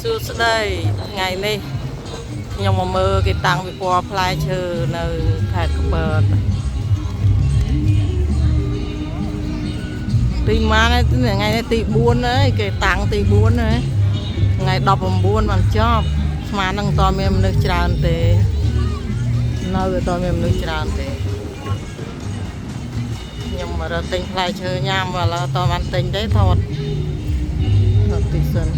សួស្តីថ្ងៃនេះខ្ញុំមកមើលគេតាំងពិព័រណ៍ផ្លែឈើនៅខេត្តកំពតទីម៉ានថ្ងៃនេះទី4ហើយគេតាំងទី4ហើយថ្ងៃ19បានចប់ស្មាននឹងតមានមនុស្សច្រើនទេនៅតមានមនុស្សច្រើនទេខ្ញុំមករកទិញផ្លែឈើញ៉ាំឥឡូវតបានទិញទេថតទីសិន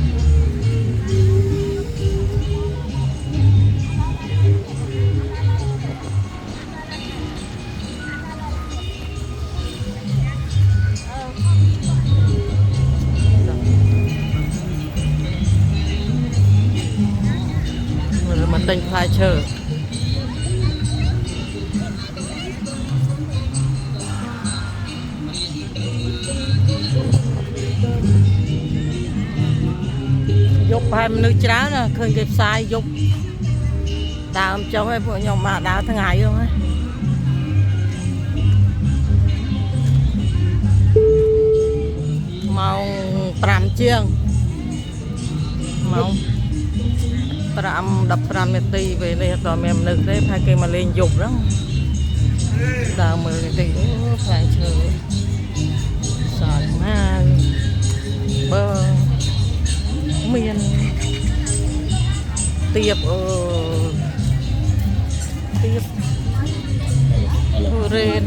មកទិញផ្លែឈើយប់ហើយមនុស្សច្រើនណាឃើញគេផ្សាយយប់ដើមចុះឲ្យពួកខ្ញុំមកដើរថ្ងៃហ្នឹងណាម៉ោង5ជាងម៉ោង5:15នាទីពេលនេះអត់មានមនុស្សទេផែគេមកលេងយប់ហ្នឹងដើរមើលតិចអូផ្លែឈើសាច់ណាបើមានទៀបទៀបទុរេន